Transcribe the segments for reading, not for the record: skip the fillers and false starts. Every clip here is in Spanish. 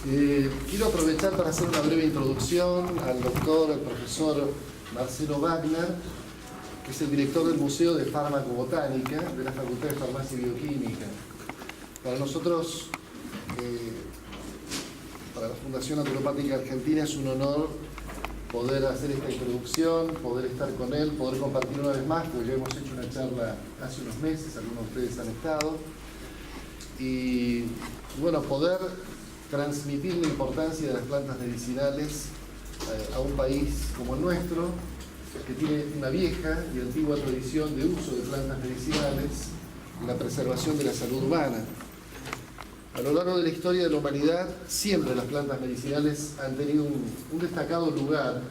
Quiero aprovechar para hacer una breve introducción al doctor, al profesor Marcelo Wagner, que es el director del Museo de Farmacobotánica de la Facultad de Farmacia y Bioquímica. Para nosotros, para la Fundación Naturopática Argentina, es un honor poder hacer esta introducción, poder estar con él, poder compartir una vez más, porque ya hemos hecho una charla hace unos meses, algunos de ustedes han estado, y bueno, poder transmitir la importancia de las plantas medicinales a un país como el nuestro, que tiene una vieja y antigua tradición de uso de plantas medicinales en la preservación de la salud humana. A lo largo de la historia de la humanidad, siempre las plantas medicinales han tenido un destacado lugar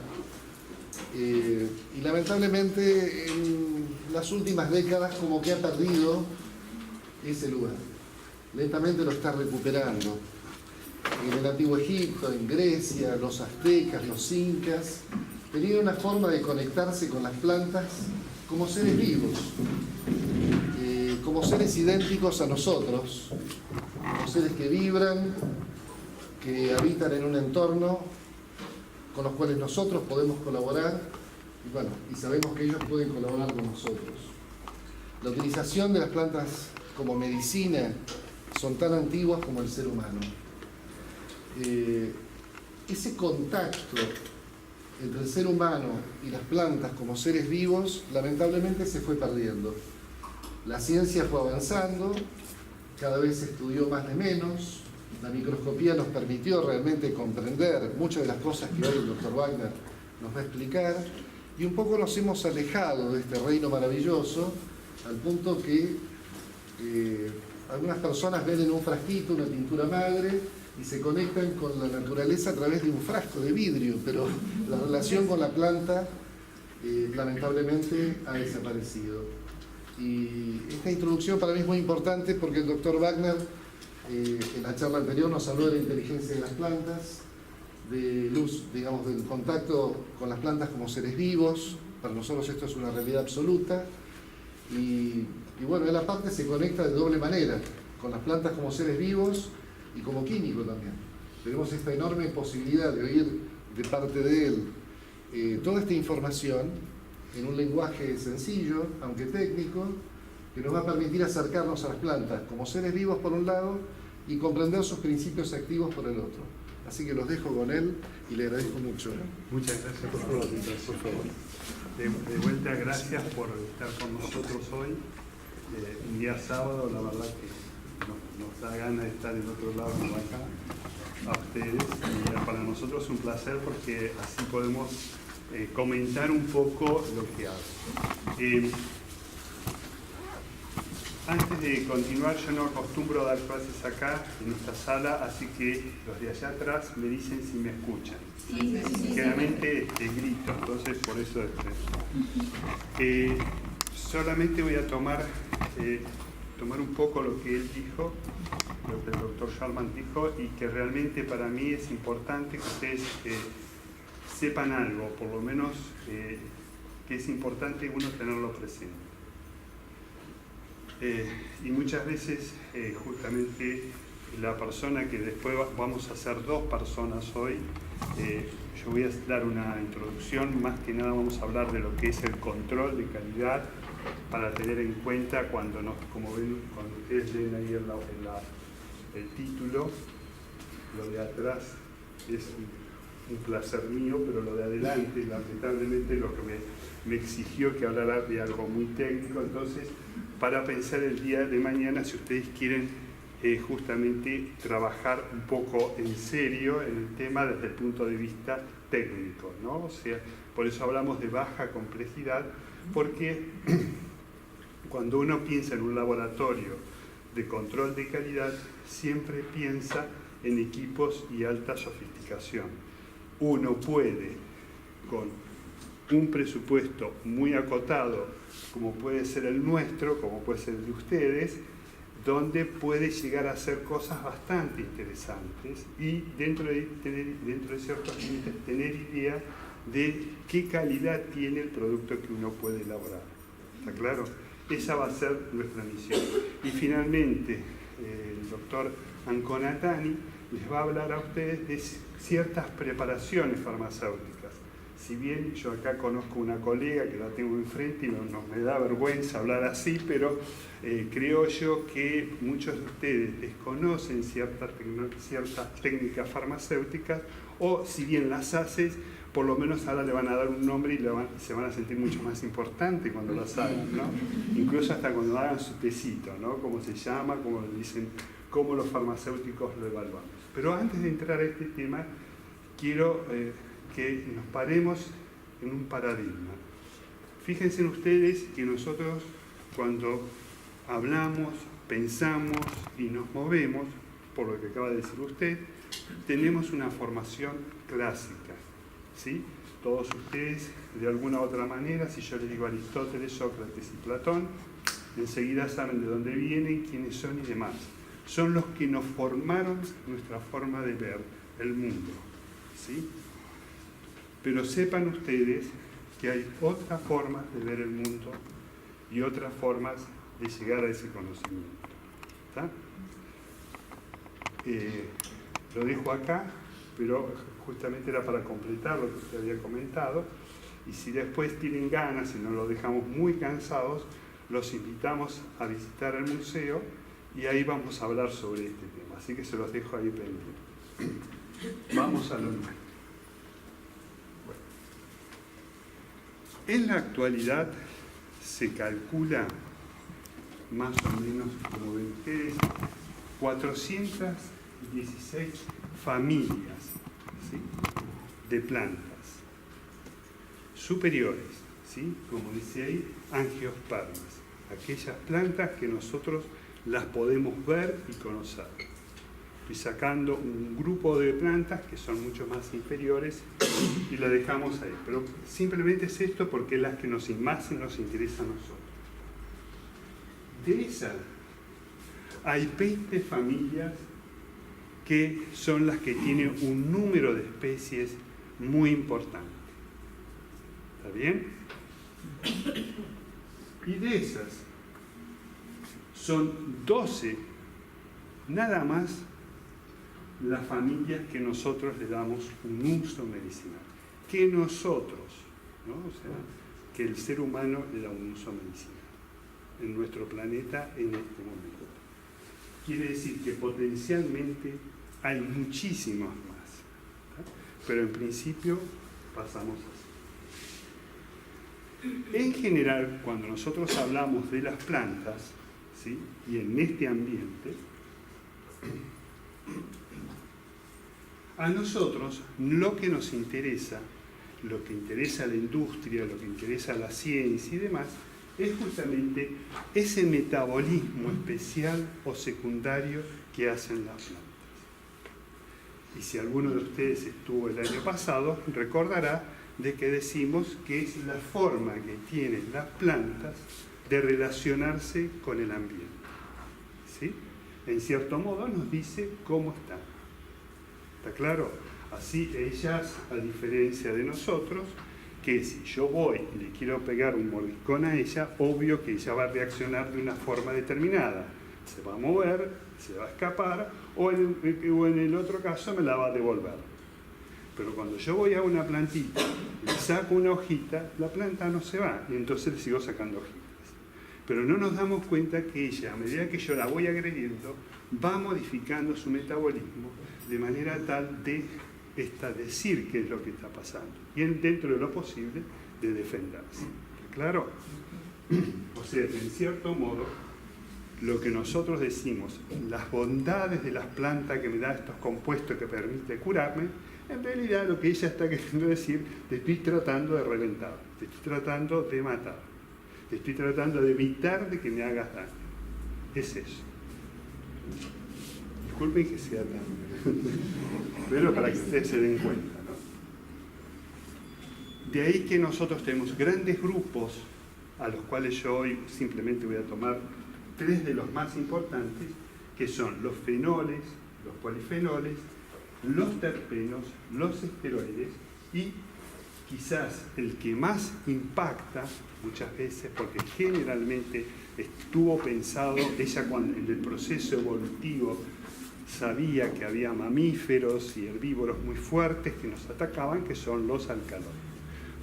y lamentablemente en las últimas décadas como que ha perdido ese lugar. Lentamente lo está recuperando. En el Antiguo Egipto, en Grecia, los aztecas, los incas, tenían una forma de conectarse con las plantas como seres vivos, como seres idénticos a nosotros, como seres que vibran, que habitan en un entorno con los cuales nosotros podemos colaborar y sabemos que ellos pueden colaborar con nosotros. La utilización de las plantas como medicina son tan antiguas como el ser humano. Ese contacto entre el ser humano y las plantas como seres vivos lamentablemente se fue perdiendo. La ciencia fue avanzando, cada vez se estudió más de menos, la microscopía nos permitió realmente comprender muchas de las cosas que hoy el doctor Wagner nos va a explicar, y un poco nos hemos alejado de este reino maravilloso al punto que algunas personas ven en un frasquito una tintura madre y se conectan con la naturaleza a través de un frasco de vidrio, pero la relación con la planta lamentablemente ha desaparecido. Y esta introducción para mí es muy importante porque el doctor Wagner en la charla anterior nos habló de la inteligencia de las plantas, de luz, digamos, del contacto con las plantas como seres vivos. Para nosotros esto es una realidad absoluta y bueno, él aparte se conecta de doble manera, con las plantas como seres vivos y como químico también. Tenemos esta enorme posibilidad de oír de parte de él toda esta información en un lenguaje sencillo, aunque técnico, que nos va a permitir acercarnos a las plantas como seres vivos por un lado y comprender sus principios activos por el otro. Así que los dejo con él y le agradezco mucho. Muchas gracias por favor. De vuelta, gracias por estar con nosotros hoy. Un día sábado, la verdad que nos da ganas de estar en otro lado como acá, a ustedes. Y para nosotros es un placer porque así podemos comentar un poco lo que hago. Antes de continuar, yo no acostumbro a dar clases acá, en esta sala, así que los de allá atrás me dicen si me escuchan. Sí. Generalmente grito, entonces por eso solamente voy a tomar un poco lo que él dijo, lo que el doctor Schallmann dijo, y que realmente para mí es importante que ustedes sepan algo, por lo menos que es importante uno tenerlo presente. Y muchas veces justamente la persona que después vamos a ser dos personas hoy, yo voy a dar una introducción, más que nada vamos a hablar de lo que es el control de calidad para tener en cuenta cuando como ven, cuando ustedes leen ahí el título, lo de atrás es un placer mío, pero lo de adelante, lamentablemente, lo que me exigió que hablara de algo muy técnico. Entonces, para pensar el día de mañana, si ustedes quieren justamente trabajar un poco en serio en el tema desde el punto de vista técnico, ¿no? O sea, por eso hablamos de baja complejidad, porque cuando uno piensa en un laboratorio de control de calidad, siempre piensa en equipos y alta sofisticación. Uno puede, con un presupuesto muy acotado, como puede ser el nuestro, como puede ser el de ustedes, donde puede llegar a hacer cosas bastante interesantes y dentro de ciertos límites tener idea de qué calidad tiene el producto que uno puede elaborar. ¿Está claro? Esa va a ser nuestra misión. Y finalmente, el doctor Anconatani les va a hablar a ustedes de ciertas preparaciones farmacéuticas. Si bien yo acá conozco una colega que la tengo enfrente y no me da vergüenza hablar así, pero creo yo que muchos de ustedes desconocen ciertas técnicas farmacéuticas, o si bien las haces, por lo menos ahora le van a dar un nombre y se van a sentir mucho más importante cuando las hagan, ¿no? Incluso hasta cuando hagan su tecito, ¿no? Cómo se llama, cómo le dicen, cómo los farmacéuticos lo evalúan. Pero antes de entrar a este tema, quiero que nos paremos en un paradigma. Fíjense ustedes que nosotros, cuando hablamos, pensamos y nos movemos, por lo que acaba de decir usted, tenemos una formación clásica, ¿sí? Todos ustedes, de alguna u otra manera, si yo les digo Aristóteles, Sócrates y Platón, enseguida saben de dónde vienen, quiénes son y demás. Son los que nos formaron nuestra forma de ver el mundo, ¿sí? Pero sepan ustedes que hay otras formas de ver el mundo y otras formas de llegar a ese conocimiento. ¿Está? Lo dejo acá, pero justamente era para completar lo que usted había comentado, y si después tienen ganas y nos lo dejamos muy cansados, los invitamos a visitar el museo y ahí vamos a hablar sobre este tema, así que se los dejo ahí pendientes. Vamos a lo nuestro. En la actualidad se calcula más o menos, como ven ustedes, 416 familias, ¿sí?, de plantas superiores, ¿sí?, como dice ahí, angiospermas, aquellas plantas que nosotros las podemos ver y conocer. Estoy sacando un grupo de plantas que son mucho más inferiores y la dejamos ahí. Pero simplemente es esto porque es las que más nos interesa a nosotros. De esas, hay 20 familias que son las que tienen un número de especies muy importante. ¿Está bien? Y de esas, son 12 nada más las familias que nosotros le damos un uso medicinal, que nosotros, ¿no? O sea, que el ser humano le da un uso medicinal en nuestro planeta en este momento. Quiere decir que potencialmente hay muchísimos más, ¿tá? Pero en principio pasamos así. En general, cuando nosotros hablamos de las plantas, ¿sí?, y en este ambiente, a nosotros lo que nos interesa, lo que interesa a la industria, lo que interesa a la ciencia y demás, es justamente ese metabolismo especial o secundario que hacen las plantas. Y si alguno de ustedes estuvo el año pasado, recordará de que decimos que es la forma que tienen las plantas de relacionarse con el ambiente, ¿sí? En cierto modo nos dice cómo están. ¿Está claro? Así ellas, a diferencia de nosotros, que si yo voy y le quiero pegar un mordiscón a ella, obvio que ella va a reaccionar de una forma determinada. Se va a mover, se va a escapar, o en el otro caso me la va a devolver. Pero cuando yo voy a una plantita, le saco una hojita, la planta no se va, y entonces le sigo sacando hojitas. Pero no nos damos cuenta que ella, a medida que yo la voy agrediendo, va modificando su metabolismo de manera tal de decir qué es lo que está pasando. Y dentro de lo posible, de defenderse. ¿Claro? O sea, en cierto modo, lo que nosotros decimos, las bondades de las plantas que me da estos compuestos que permite curarme, en realidad lo que ella está queriendo decir, te estoy tratando de reventar, te estoy tratando de matar, te estoy tratando de evitar de que me hagas daño. Es eso. Disculpen que sea tan... pero para que ustedes se den cuenta, ¿no? De ahí que nosotros tenemos grandes grupos, a los cuales yo hoy simplemente voy a tomar 3 de los más importantes, que son los fenoles, los polifenoles, los terpenos, los esteroides y quizás el que más impacta muchas veces, porque generalmente estuvo pensado, ella en el proceso evolutivo sabía que había mamíferos y herbívoros muy fuertes que nos atacaban, que son los alcaloides.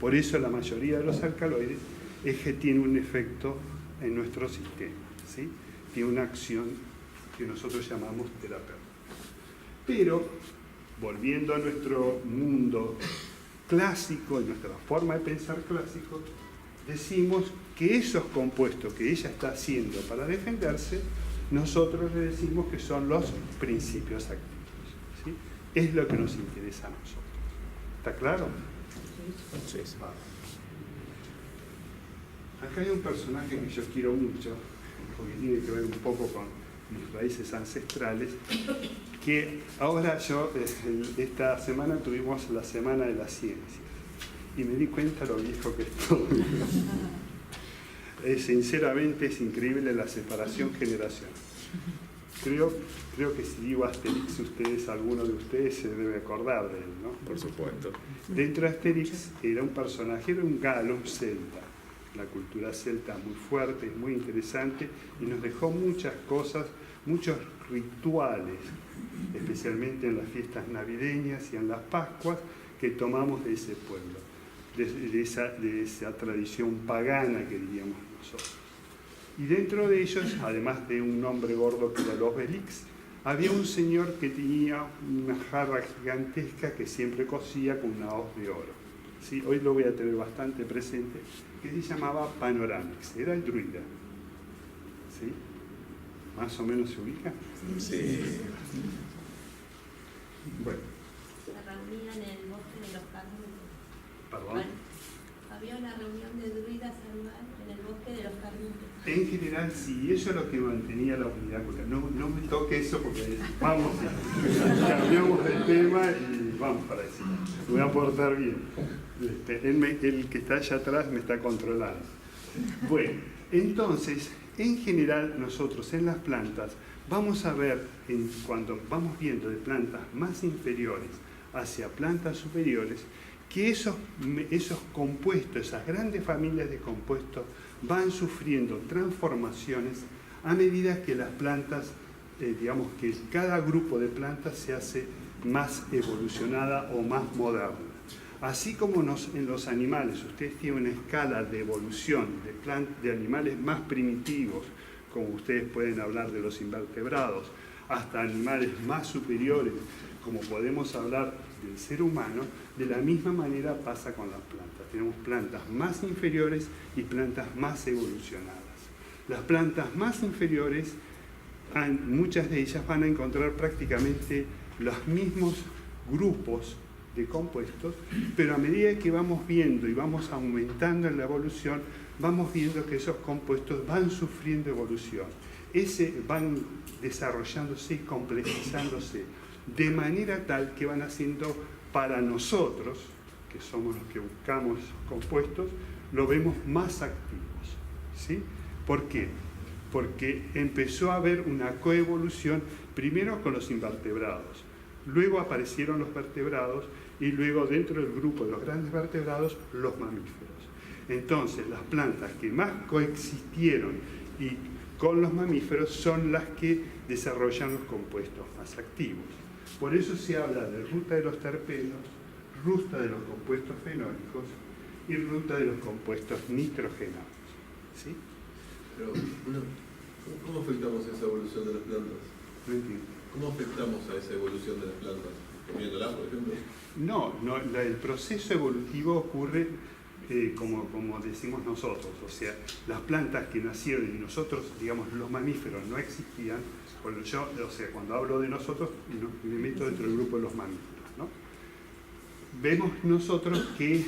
Por eso la mayoría de los alcaloides es que tiene un efecto en nuestro sistema, ¿sí? Tiene una acción que nosotros llamamos terapéutica. Pero, volviendo a nuestro mundo clásico, en nuestra forma de pensar clásico, decimos que esos compuestos que ella está haciendo para defenderse, nosotros le decimos que son los principios activos, ¿sí? Es lo que nos interesa a nosotros. ¿Está claro? Sí. Acá hay un personaje que yo quiero mucho, porque tiene que ver un poco con mis raíces ancestrales, que ahora esta semana tuvimos la Semana de las Ciencias, y me di cuenta lo viejo que estoy. Sinceramente es increíble la separación generacional. Creo que si digo Asterix, alguno de ustedes se debe acordar de él, ¿no? Por supuesto. Dentro de Asterix era un personaje, era un galo, un celta. La cultura celta muy fuerte, muy interesante, y nos dejó muchas cosas, muchos rituales, especialmente en las fiestas navideñas y en las Pascuas, que tomamos de ese pueblo, de esa tradición pagana que diríamos nosotros. Y dentro de ellos, además de un hombre gordo que era el Obelix, había un señor que tenía una jarra gigantesca que siempre cosía con una hoz de oro. ¿Sí? Hoy lo voy a tener bastante presente, que se llamaba Panoramix, era el druida. ¿Sí? ¿Más o menos se ubica? Sí. Bueno. Se reunían en el bosque de los Carmenes. ¿Perdón? Bueno, había una reunión de druidas anual en el bosque de los Carmenes. En general, sí, eso es lo que mantenía la unidad cultural. No me toque eso porque vamos, cambiamos de tema y vamos para eso. Me voy a portar bien. El que está allá atrás me está controlando. Bueno, entonces, en general nosotros en las plantas vamos a ver, cuando vamos viendo de plantas más inferiores hacia plantas superiores, que esos compuestos, esas grandes familias de compuestos, van sufriendo transformaciones a medida que las plantas, digamos que cada grupo de plantas se hace más evolucionada o más moderna. Así como en los animales, ustedes tienen una escala de evolución de animales más primitivos, como ustedes pueden hablar de los invertebrados, hasta animales más superiores, como podemos hablar del ser humano, de la misma manera pasa con las plantas. Tenemos plantas más inferiores y plantas más evolucionadas. Las plantas más inferiores, muchas de ellas van a encontrar prácticamente los mismos grupos de compuestos, pero a medida que vamos viendo y vamos aumentando en la evolución, vamos viendo que esos compuestos van sufriendo evolución. Van desarrollándose y complejizándose de manera tal que van haciendo para nosotros, que somos los que buscamos compuestos, lo vemos más activos. ¿Sí? ¿Por qué? Porque empezó a haber una coevolución primero con los invertebrados, luego aparecieron los vertebrados y luego dentro del grupo de los grandes vertebrados los mamíferos. Entonces las plantas que más coexistieron y con los mamíferos son las que desarrollan los compuestos más activos. Por eso se habla de ruta de los terpenos, ruta de los compuestos fenólicos y ruta de los compuestos nitrogenados. ¿Sí? Pero, ¿cómo afectamos esa evolución de las plantas? No entiendo. ¿Cómo afectamos a esa evolución de las plantas? ¿Comiéndolas, por ejemplo? No, el proceso evolutivo ocurre como decimos nosotros, o sea, las plantas que nacieron y nosotros, digamos, los mamíferos no existían, cuando hablo de nosotros, me meto dentro del grupo de los mamíferos, ¿no? Vemos nosotros que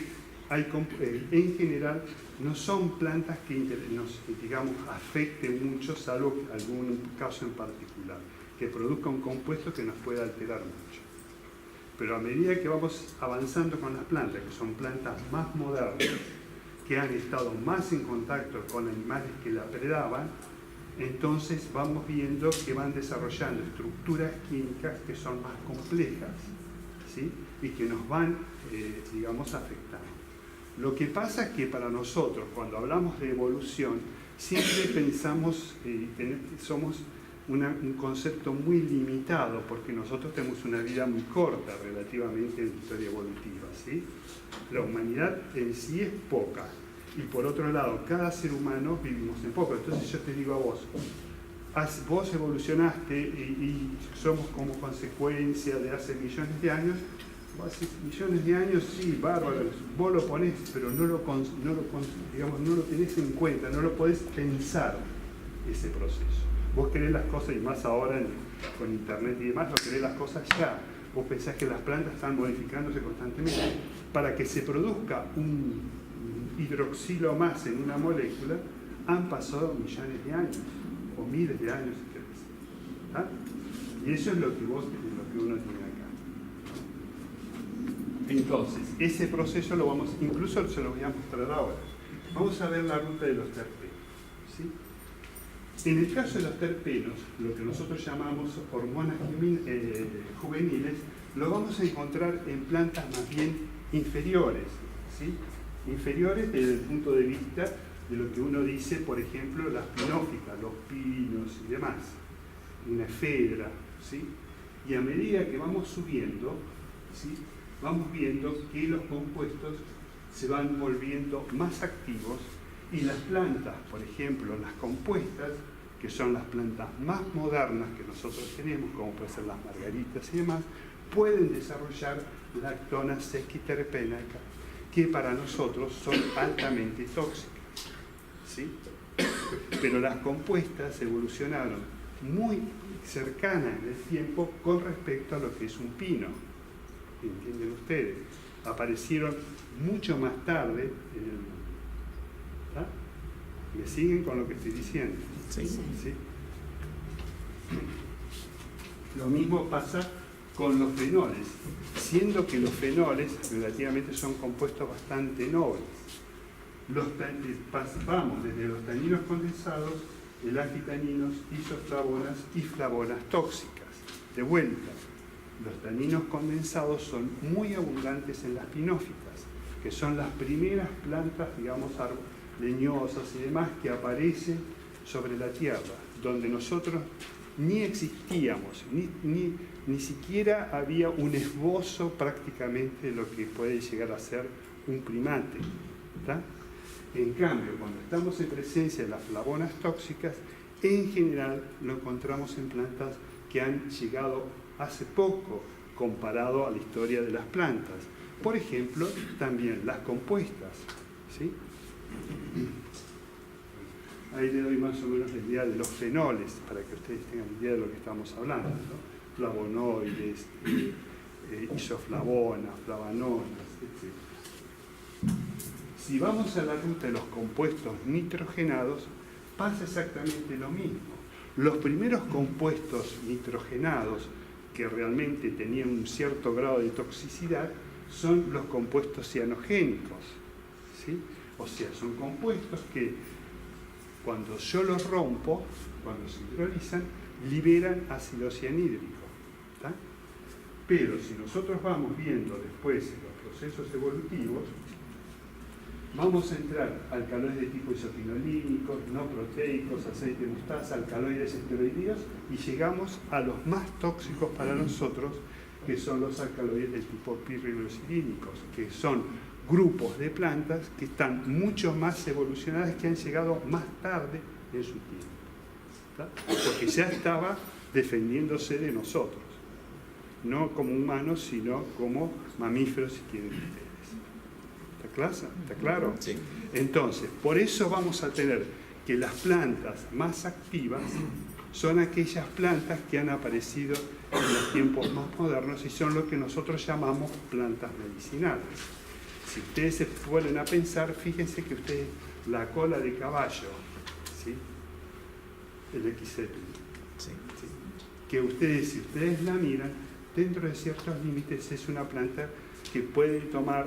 en general no son plantas que nos, digamos, afecten mucho, salvo algún caso en particular, que produzca un compuesto que nos pueda alterar mucho. Pero a medida que vamos avanzando con las plantas, que son plantas más modernas, que han estado más en contacto con animales que la predaban, entonces vamos viendo que van desarrollando estructuras químicas que son más complejas, ¿sí? Y que nos van, digamos, afectando. Lo que pasa es que para nosotros, cuando hablamos de evolución, siempre pensamos, un concepto muy limitado, porque nosotros tenemos una vida muy corta relativamente en la historia evolutiva, ¿sí? La humanidad en sí es poca, y por otro lado, cada ser humano vivimos en poco. Entonces yo te digo a vos, vos evolucionaste y somos como consecuencia de hace millones de años. Hace millones de años, sí, bárbaro, vos lo ponés, pero no lo tenés en cuenta, no lo podés pensar ese proceso. Vos querés las cosas, y más ahora con internet y demás, no querés las cosas ya. Vos pensás que las plantas están modificándose constantemente. Para que se produzca un hidroxilo más en una molécula, han pasado millones de años, o miles de años, si querés. ¿Ah? Y eso es lo que uno tiene acá. Entonces, ese proceso incluso se lo voy a mostrar ahora. Vamos a ver la ruta de los terpenos, ¿sí? En el caso de los terpenos, lo que nosotros llamamos hormonas juveniles, lo vamos a encontrar en plantas más bien inferiores, ¿sí? Inferiores desde el punto de vista de lo que uno dice, por ejemplo, las pinófitas, los pinos y demás, una efedra, ¿sí? Y a medida que vamos subiendo, ¿sí?, vamos viendo que los compuestos se van volviendo más activos y las plantas, por ejemplo, las compuestas, que son las plantas más modernas que nosotros tenemos, como pueden ser las margaritas y demás, pueden desarrollar lactonas sesquiterpénicas que para nosotros son altamente tóxicas, ¿sí? Pero las compuestas evolucionaron muy cercanas en el tiempo con respecto a lo que es un pino. ¿Entienden ustedes? Aparecieron mucho más tarde en el mundo. ¿Está? ¿Me siguen con lo que estoy diciendo? Sí. ¿Sí? Lo mismo pasa con los fenoles, siendo que los fenoles relativamente son compuestos bastante nobles. Vamos desde los taninos condensados, elafitaninos, isoflavonas y flavonas tóxicas. De vuelta, los taninos condensados son muy abundantes en las pinófitas, que son las primeras plantas, digamos, leñosas y demás que aparecen sobre la tierra, donde nosotros ni existíamos, ni siquiera había un esbozo prácticamente de lo que puede llegar a ser un primate. ¿Tá? En cambio, cuando estamos en presencia de las flavonas tóxicas, en general lo encontramos en plantas que han llegado hace poco comparado a la historia de las plantas. Por ejemplo, también las compuestas, ¿sí? Ahí le doy más o menos la idea de los fenoles, para que ustedes tengan idea de lo que estamos hablando, ¿no? Flavonoides, isoflavonas, flavanonas, etc. Si vamos a la ruta de los compuestos nitrogenados, pasa exactamente lo mismo. Los primeros compuestos nitrogenados que realmente tenían un cierto grado de toxicidad son los compuestos cianogénicos, ¿sí? O sea, son compuestos que cuando yo los rompo, cuando se hidrolizan, liberan ácido cianhídrico. ¿Tá? Pero si nosotros vamos viendo después los procesos evolutivos, vamos a entrar alcaloides de tipo isopinolínicos, no proteicos, aceite de mostaza, alcaloides esteroideos, y llegamos a los más tóxicos para nosotros, que son los alcaloides del tipo pirrolizidínicos, que son grupos de plantas que están mucho más evolucionadas, que han llegado más tarde en su tiempo. ¿Tá? Porque ya estaba defendiéndose de nosotros, no como humanos, sino como mamíferos, si quieren ustedes. ¿Está claro? Sí. Entonces, por eso vamos a tener que las plantas más activas son aquellas plantas que han aparecido en los tiempos más modernos y son lo que nosotros llamamos plantas medicinales. Si ustedes se ponen a pensar, fíjense que ustedes, la cola de caballo, ¿sí?, el XL, Sí. ¿sí?, que ustedes, si ustedes la miran, dentro de ciertos límites es una planta que puede tomar,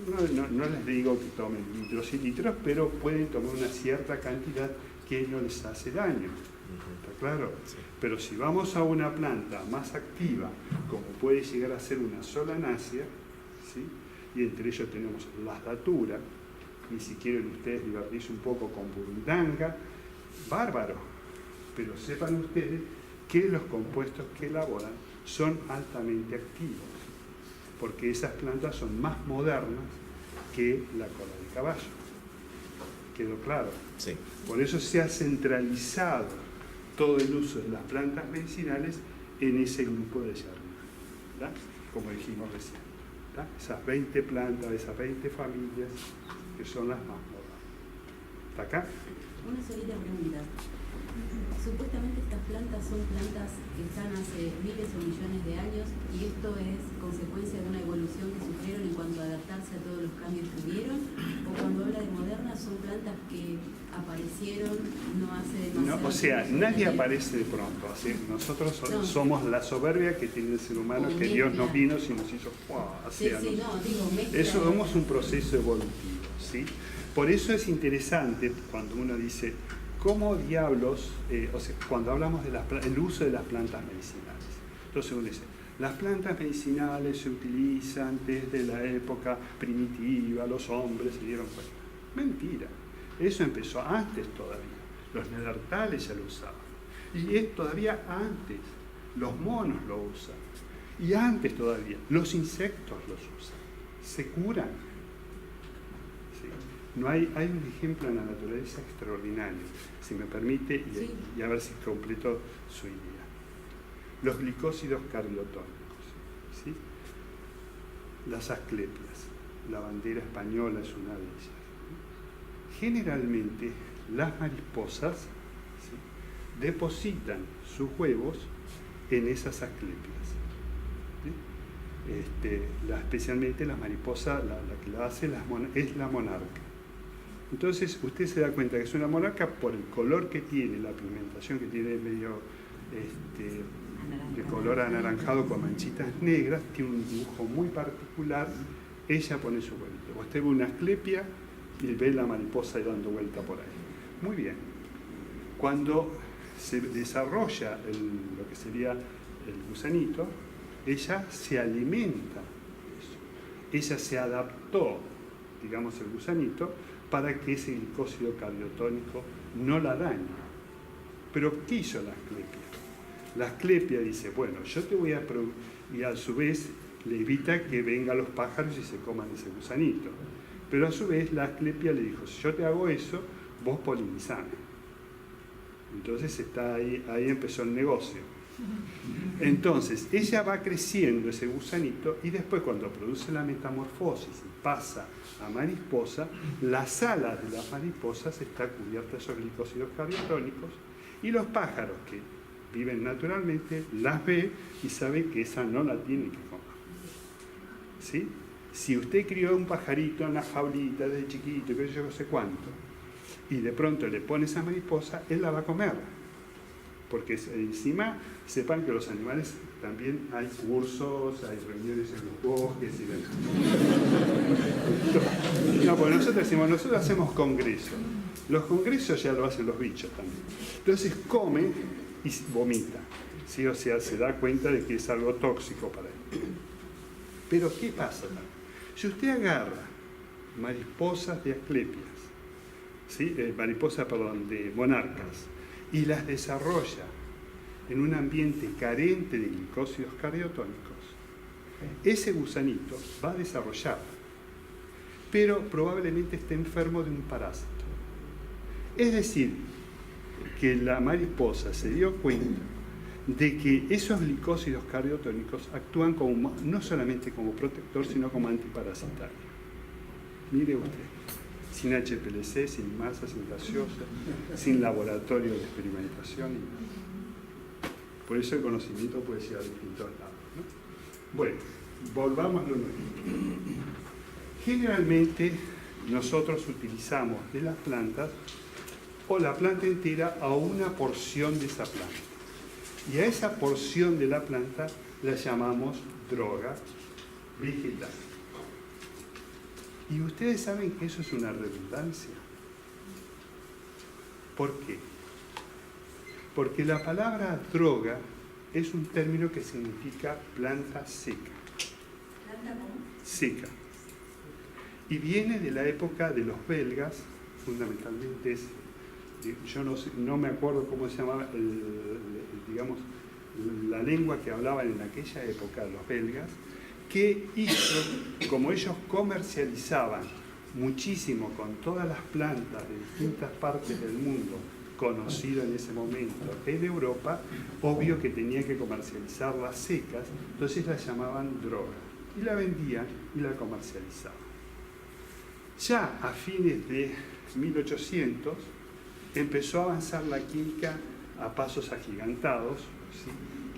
no les digo que tomen litros y litros, pero pueden tomar una cierta cantidad que no les hace daño. ¿Está claro? Sí. Pero si vamos a una planta más activa, como puede llegar a ser una solanácea, ¿sí?, y entre ellos tenemos las datura, y si quieren ustedes divertirse un poco con burundanga, bárbaro, pero sepan ustedes que los compuestos que elaboran son altamente activos, porque esas plantas son más modernas que la cola de caballo. ¿Quedó claro? Sí. Por eso se ha centralizado todo el uso de las plantas medicinales en ese grupo de jardín, ¿verdad? Como dijimos recién, ¿verdad? Esas 20 plantas, esas 20 familias que son las más modernas. ¿Está acá? Una solita pregunta. Supuestamente estas plantas son plantas que están hace miles o millones de años y esto es consecuencia de una evolución que sufrieron en cuanto a adaptarse a todos los cambios que hubieron, o cuando habla de modernas son plantas que aparecieron no hace demasiado No, o sea, tiempo. nadie aparece de pronto. Así, nosotros No. somos la soberbia que tiene el ser humano, O que Dios no mezcla. vino y nos hizo así Sí, a sí, nosotros. no, digo, mezcla. Eso somos un proceso evolutivo, ¿sí? Por eso es interesante cuando uno dice, ¿cómo diablos, o sea, cuando hablamos del uso de las plantas medicinales? Entonces uno dice, las plantas medicinales se utilizan desde la época primitiva, los hombres se dieron cuenta. Mentira, eso empezó antes todavía. Los neandertales ya lo usaban. Y es todavía antes, los monos lo usan. Y antes todavía, los insectos los usan. Se curan. ¿Sí? No hay un ejemplo en la naturaleza extraordinario, si me permite, y a ver si completo su idea. Los glicósidos cardiotónicos, ¿sí? Las asclepias, la bandera española es una de ellas. Generalmente las mariposas, ¿sí?, depositan sus huevos en esas asclepias. ¿Sí? Especialmente las mariposas, la que la hace es la monarca. Entonces usted se da cuenta que es una monarca por el color que tiene, la pigmentación que tiene medio de color anaranjado con manchitas negras, tiene un dibujo muy particular. Ella pone su huevito. Usted ve una asclepia y ve la mariposa dando vuelta por ahí. Muy bien. Cuando se desarrolla lo que sería el gusanito, ella se alimenta de eso. Ella se adaptó, digamos, el gusanito para que ese glicósido cardiotónico no la dañe. Pero ¿qué hizo la asclepia? La asclepia dice, bueno, yo te voy a producir, y a su vez le evita que vengan los pájaros y se coman ese gusanito. Pero a su vez la asclepia le dijo, si yo te hago eso, vos polinizame. Entonces está ahí empezó el negocio. Entonces ella va creciendo ese gusanito y después cuando produce la metamorfosis y pasa a mariposa, las alas de las mariposas están cubiertas de esos glicósidos cardiotónicos y los pájaros que viven naturalmente las ve y sabe que esa no la tiene que comer. ¿Sí? Si usted crió un pajarito en la jaulita desde chiquito, que yo no sé cuánto, y de pronto le pone esa mariposa, él la va a comer. Porque encima sepan que los animales también hay cursos, hay reuniones en los bosques y demás. No, porque nosotros hacemos congresos. Los congresos ya lo hacen los bichos también. Entonces come y vomita. ¿Sí? O sea, se da cuenta de que es algo tóxico para él. Pero ¿qué pasa? Si usted agarra mariposas de asclepias, ¿sí? Mariposas, perdón, de monarcas, y las desarrolla en un ambiente carente de glicósidos cardiotónicos, ese gusanito va a desarrollar, pero probablemente esté enfermo de un parásito. Es decir, que la mariposa se dio cuenta de que esos glicósidos cardiotónicos actúan como, no solamente como protector, sino como antiparasitario. Mire usted, sin HPLC, sin masa, sin gaseosa, sin laboratorio de experimentación. Por eso el conocimiento puede ser a distintos lados, ¿no? Bueno, volvamos a lo nuestro. Generalmente nosotros utilizamos de las plantas o la planta entera a una porción de esa planta. Y a esa porción de la planta la llamamos droga vegetal. Y ustedes saben que eso es una redundancia. ¿Por qué? Porque la palabra droga es un término que significa planta seca. ¿Planta cómo? Seca. Y viene de la época de los belgas, fundamentalmente es yo no me acuerdo cómo se llamaba, digamos, la lengua que hablaban en aquella época los belgas, que hizo, como ellos comercializaban muchísimo con todas las plantas de distintas partes del mundo, conocido en ese momento en Europa, obvio que tenía que comercializarlas secas, entonces las llamaban droga, y la vendían y la comercializaban. Ya a fines de 1800 empezó a avanzar la química a pasos agigantados, ¿sí?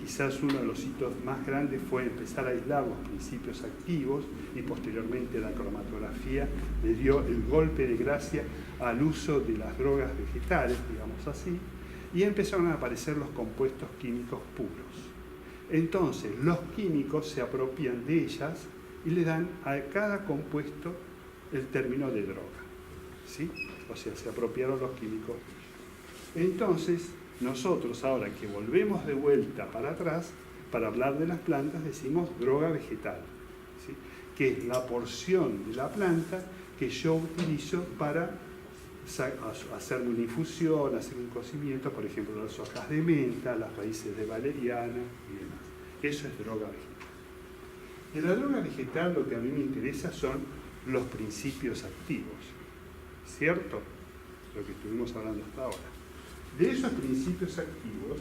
Quizás uno de los hitos más grandes fue empezar a aislar los principios activos y posteriormente la cromatografía le dio el golpe de gracia al uso de las drogas vegetales, digamos así, y empezaron a aparecer los compuestos químicos puros. Entonces los químicos se apropian de ellas y le dan a cada compuesto el término de droga, ¿sí? O sea, se apropiaron los químicos. Entonces, nosotros ahora que volvemos de vuelta para atrás, para hablar de las plantas, decimos droga vegetal, ¿sí? Que es la porción de la planta que yo utilizo para hacer una infusión, hacer un cocimiento, por ejemplo, las hojas de menta, las raíces de valeriana y demás. Eso es droga vegetal. De la droga vegetal lo que a mí me interesa son los principios activos, ¿cierto? Lo que estuvimos hablando hasta ahora. De esos principios activos,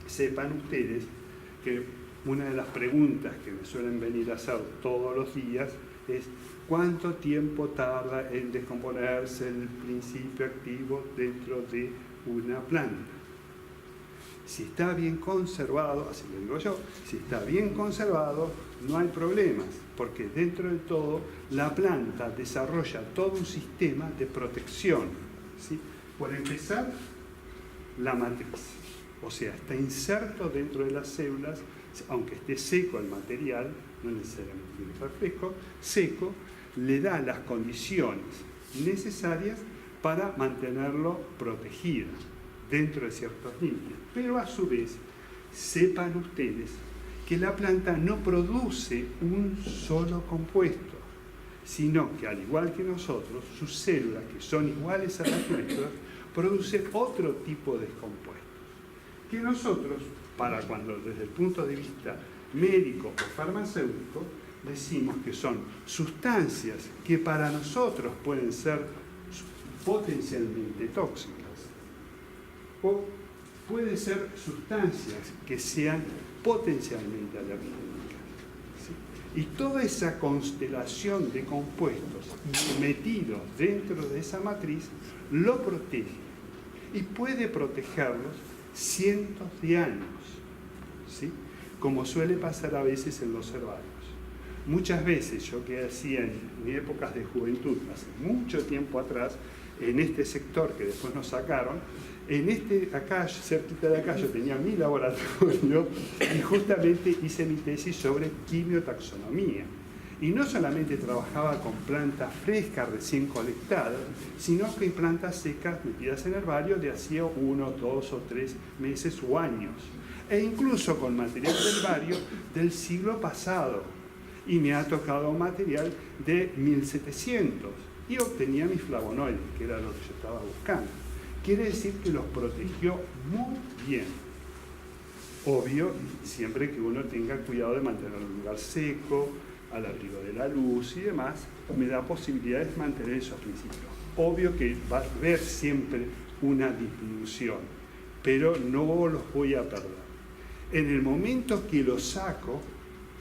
sepan ustedes que una de las preguntas que me suelen venir a hacer todos los días es ¿cuánto tiempo tarda en descomponerse el principio activo dentro de una planta? Si está bien conservado, así lo digo yo, si está bien conservado, no hay problemas, porque dentro de todo la planta desarrolla todo un sistema de protección, ¿sí? Por empezar, la matriz, o sea, está inserto dentro de las células, aunque esté seco el material, no necesariamente tiene que estar fresco, seco, le da las condiciones necesarias para mantenerlo protegido dentro de ciertos límites. Pero a su vez, sepan ustedes que la planta no produce un solo compuesto, sino que al igual que nosotros, sus células, que son iguales a las nuestras, producen otro tipo de compuestos, que nosotros, para cuando desde el punto de vista médico o farmacéutico, decimos que son sustancias que para nosotros pueden ser potencialmente tóxicas, o pueden ser sustancias que sean potencialmente alérgicas, ¿sí? Y toda esa constelación de compuestos metidos dentro de esa matriz lo protege y puede protegerlos cientos de años, ¿sí? Como suele pasar a veces en los herbarios. Muchas veces, yo que hacía en mi épocas de juventud, hace mucho tiempo atrás, en este sector que después nos sacaron, acá, cerquita de acá, yo tenía mi laboratorio y justamente hice mi tesis sobre quimiotaxonomía. Y no solamente trabajaba con plantas frescas recién colectadas, sino que plantas secas metidas en herbario de hacía 1, 2 o 3 meses o años. E incluso con material de herbario del siglo pasado. Y me ha tocado material de 1700. Y obtenía mis flavonoides, que era lo que yo estaba buscando. Quiere decir que los protegió muy bien. Obvio, siempre que uno tenga cuidado de mantener un lugar seco, al abrigo de la luz y demás, me da posibilidades de mantener esos principios. Obvio que va a haber siempre una disminución, pero no los voy a perder. En el momento que los saco,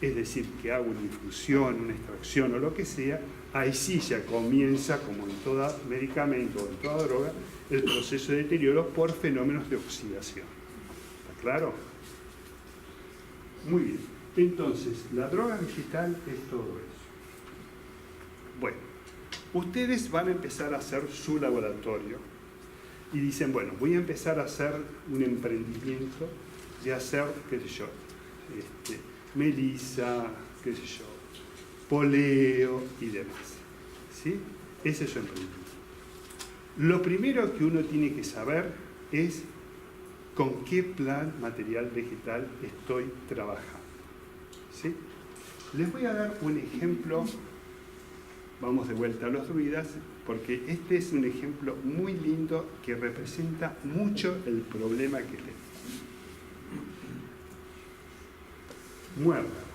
es decir, que hago una infusión, una extracción o lo que sea, ahí sí ya comienza, como en todo medicamento o en toda droga, el proceso de deterioro por fenómenos de oxidación. ¿Está claro? Muy bien. Entonces, la droga vegetal es todo eso. Bueno, ustedes van a empezar a hacer su laboratorio y dicen, bueno, voy a empezar a hacer un emprendimiento de hacer, qué sé yo, melisa, qué sé yo, poleo y demás. ¿Sí? Ese es su emprendimiento. Lo primero que uno tiene que saber es con qué plan material vegetal estoy trabajando. ¿Sí? Les voy a dar un ejemplo vamos de vuelta a los druidas, porque este es un ejemplo muy lindo que representa mucho el problema que tenemos. Muerda.